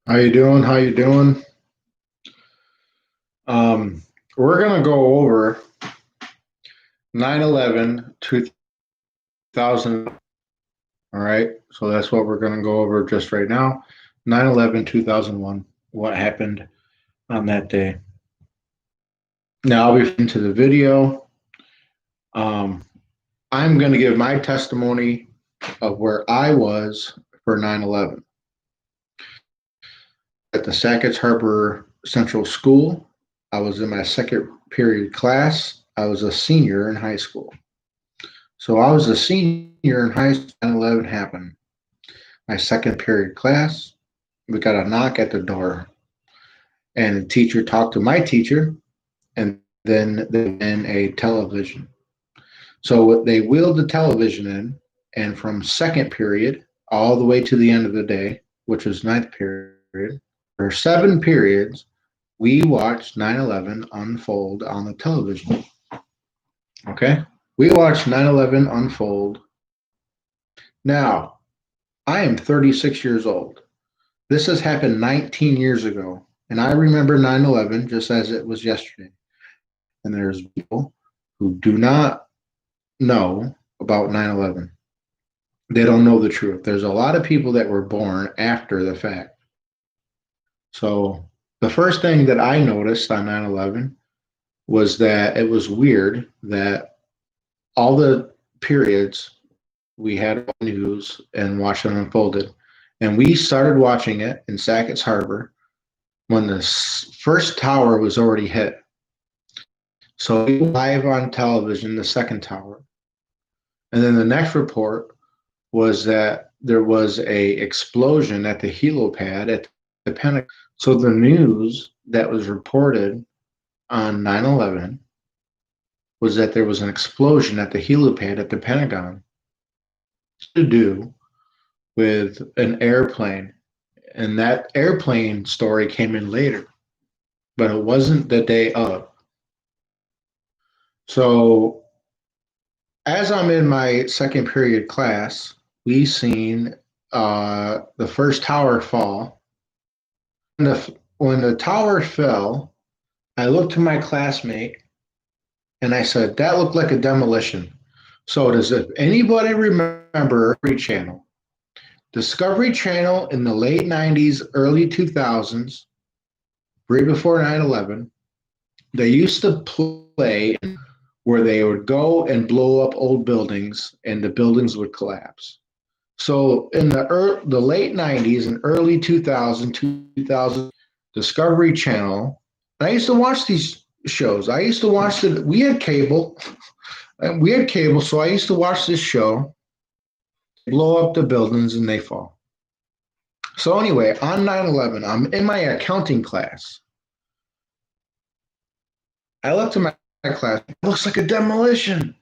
How you doing? How you doing? Um, we're gonna go over 9/11 2000. All right, so that's what we're gonna go over just right now. 9/11 2001. What happened on that day? Now I'll be into the video. Um, I'm gonna give my testimony of where I was for 9/11 at the Sackett's Harbor Central School. I was in my second period class. I was a senior in high school. So I was a senior in high school when 9/11 happened. My second period class, we got a knock at the door, and the teacher talked to my teacher, and then in a television. So they wheeled the television in, and from second period all the way to the end of the day, which was ninth period, for 7 periods, we watched 9/11 unfold on the television. Okay? We watched 9/11 unfold. Now, I am 36 years old. This has happened 19 years ago, and I remember 9/11 just as it was yesterday. And there's people who do not know about 9/11. They don't know the truth. There's a lot of people that were born after the fact. So the first thing that I noticed on 9/11 was that it was weird that all the periods we had news and watched them unfolded. And we started watching it in Sackett's Harbor when the first tower was already hit. So live on television, the second tower. And then the next report was that there was a explosion at the helipad at the Pentagon. So the news that was reported on 9/11 was that there was an explosion at the helipad at the Pentagon to do with an airplane. And that airplane story came in later, but it wasn't the day of. So as I'm in my second period class, we seen the first tower fall. When the tower fell, I looked to my classmate and I said, that looked like a demolition. So does if anybody remember Discovery Channel? Discovery Channel in the late 90s, early 2000s, right before 9/11, they used to play where they would go and blow up old buildings and the buildings would collapse. So in the late 90s and early 2000 Discovery Channel, I used to watch these shows. I used to watch it. We had cable. So I used to watch this show, blow up the buildings and they fall. So anyway, on 9/11, I'm in my accounting class. I looked at my class. It looks like a demolition.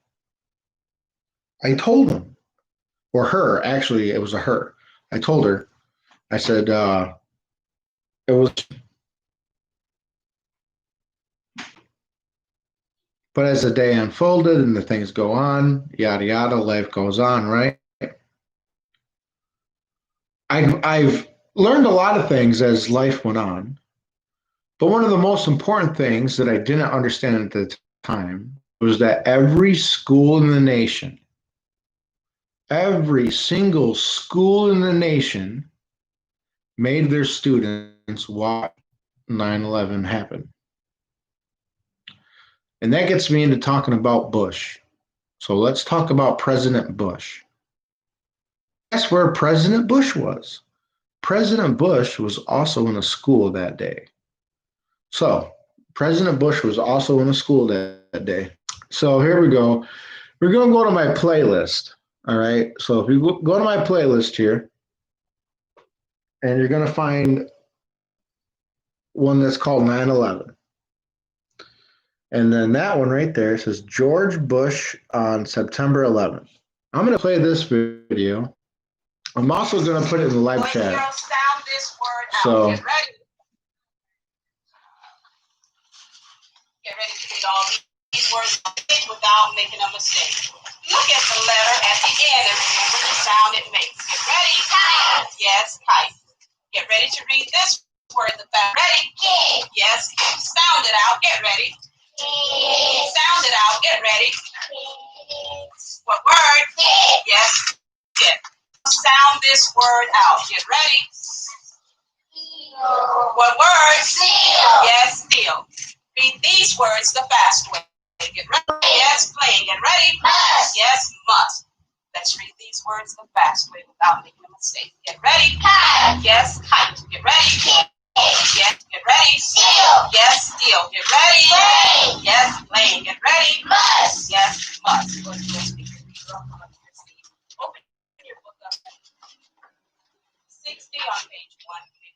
I told him, or her. Actually, it was a her. I told her. I said it was. But as the day unfolded and the things go on, yada yada, life goes on, right? I've learned a lot of things as life went on, but one of the most important things that I didn't understand at the time was that every single school in the nation made their students watch 9/11 happen. And that gets me into talking about Bush. So let's talk about President Bush. That's where President Bush was. President Bush was also in a school that day. So President Bush was also in a school that day. So here we go. We're going to go to my playlist. All right. So if you go to my playlist here, and you're going to find one that's called 9/11. And then that one right there says George Bush on September 11th. I'm going to play this video. I'm also going to put it in the live chat. So get ready to read all these words without making a mistake. Look at the letter at the end and remember the sound it makes. Get ready. Kite. Yes, kite. Get ready to read this word. Ready? Kid. Yes. Sound it out. Get ready. Kid. Sound it out. Get ready. Kid. What word? Kid. Yes. Kid. Sound this word out. Get ready. Seal. What word? Seal. Yes. Seal. Read these words the fast way. Get ready. Yes. Playing. Get ready. Must. Yes. Must. Let's read these words the fast way without making a mistake. Get ready. Kite. Yes. Kite. Get ready. Kite. Yes. Get ready. Seal. Yes. Seal. Get ready. Play. Yes. Playing. Get ready. Must. Yes. Must. Open your book up. 60 on page 150.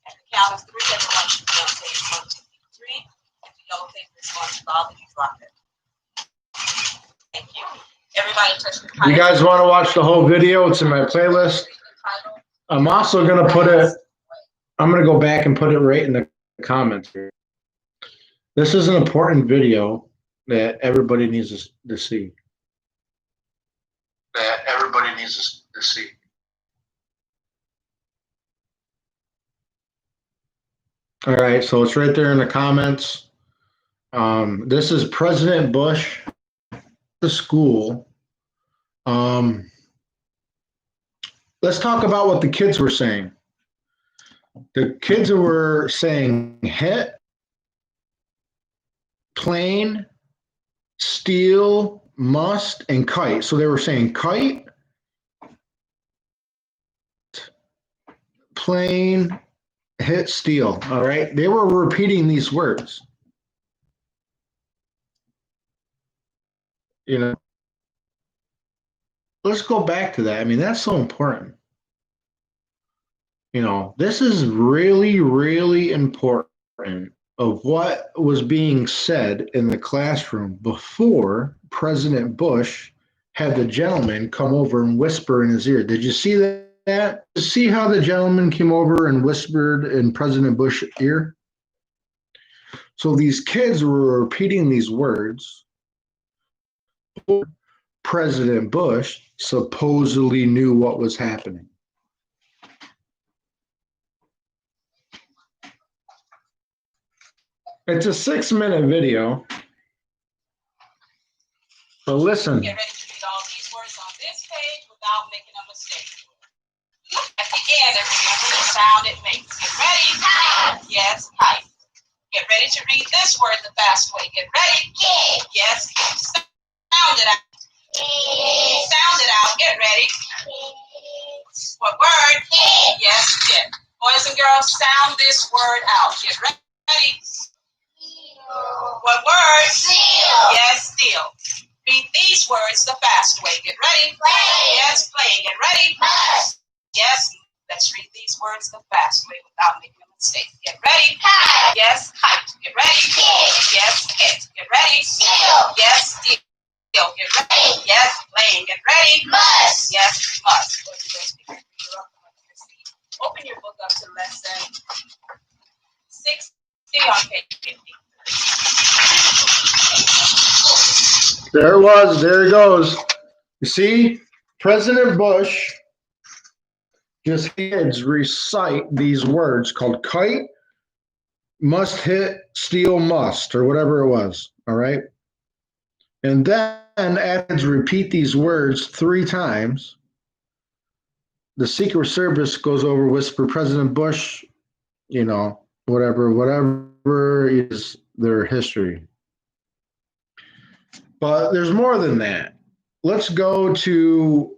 At the count of 3, everyone should be on page 153. If you don't think this one's bothered, you drop it. Thank you. Everybody touch the title. You guys want to watch the whole video? It's in my playlist. I'm also going to put it, I'm going to go back and put it right in the comments here. This is an important video that everybody needs to see. All right, so it's right there in the comments. This is President Bush, the school. Let's talk about what the kids were saying. The kids were saying hit, plane, steal, must, and kite. So they were saying kite, plane, hit, steal. All right. They were repeating these words. You know, let's go back to that. I mean, that's so important. You know, this is really, really important of what was being said in the classroom before President Bush had the gentleman come over and whisper in his ear. Did you see that? See how the gentleman came over and whispered in President Bush's ear? So these kids were repeating these words. President Bush supposedly knew what was happening. It's a 6-minute video. So listen. Get ready to read all these words on this page without making a mistake. Look at the end and remember the sound it makes. Get ready. Kite. Yes, kite. Get ready to read this word the fast way. Get ready. Kid. Yes. Sound it out. Kid. Sound it out. Get ready. Kid. What word? Kid. Yes, kid. Boys and girls, sound this word out. Get ready. What word? Seal. Yes, steal. Read these words the fast way. Get ready. Play. Yes, play. Get ready. Must. Yes. Let's read these words the fast way without making a mistake. Get ready. Kite. Yes, kite. Get ready. Kit. Yes, kit. Get ready. Steal. Yes, steal. Get ready. Yes, playing. Get ready. Must. Yes, must. Open your book up to lesson 60 on page 50. There it was. There it goes. You see, President Bush just kids recite these words called kite, must, hit, steal, must, or whatever it was. All right. And then as repeat these words 3 times, the Secret Service goes over, whisper, President Bush, you know, whatever is their history. But there's more than that. Let's go to,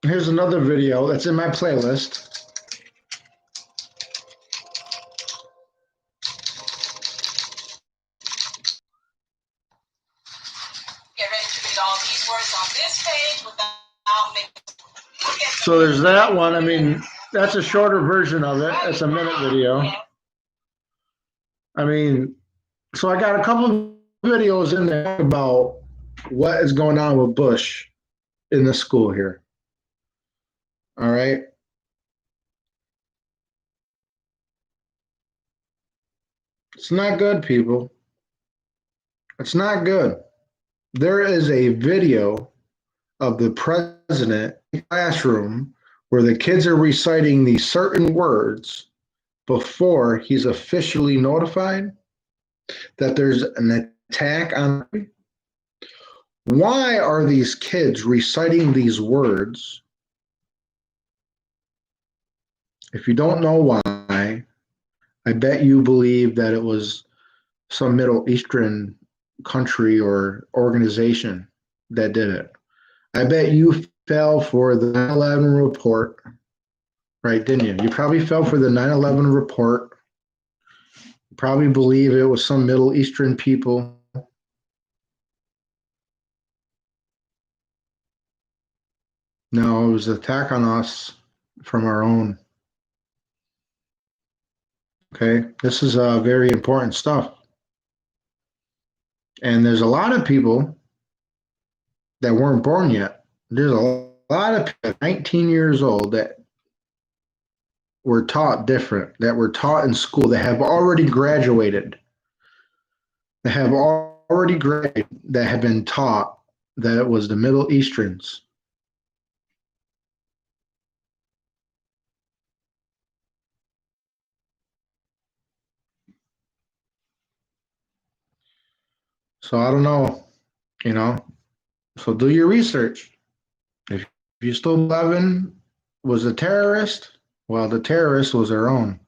here's another video that's in my playlist. Get ready to read all these words on this page without making. So there's that one. I mean, that's a shorter version of it. It's a minute video. I mean, so I got a couple of videos in there about what is going on with Bush in the school here. All right. It's not good, people. It's not good. There is a video of the president in the classroom where the kids are reciting these certain words before he's officially notified that there's an attack on. Why are these kids reciting these words? If you don't know why, I bet you believe that it was some Middle Eastern country or organization that did it. I bet you fell for the 9/11 report, right? Didn't you? You probably fell for the 9/11 report. You probably believe it was some Middle Eastern people. No, it was an attack on us from our own. Okay, this is very important stuff. And there's a lot of people that weren't born yet. There's a lot of people 19 years old that were taught different, that were taught in school, that have already graduated, that have already graduated, that have been taught that it was the Middle Easterns. So I don't know, you know. So do your research. If you still 11 was a terrorist, well, the terrorist was their own.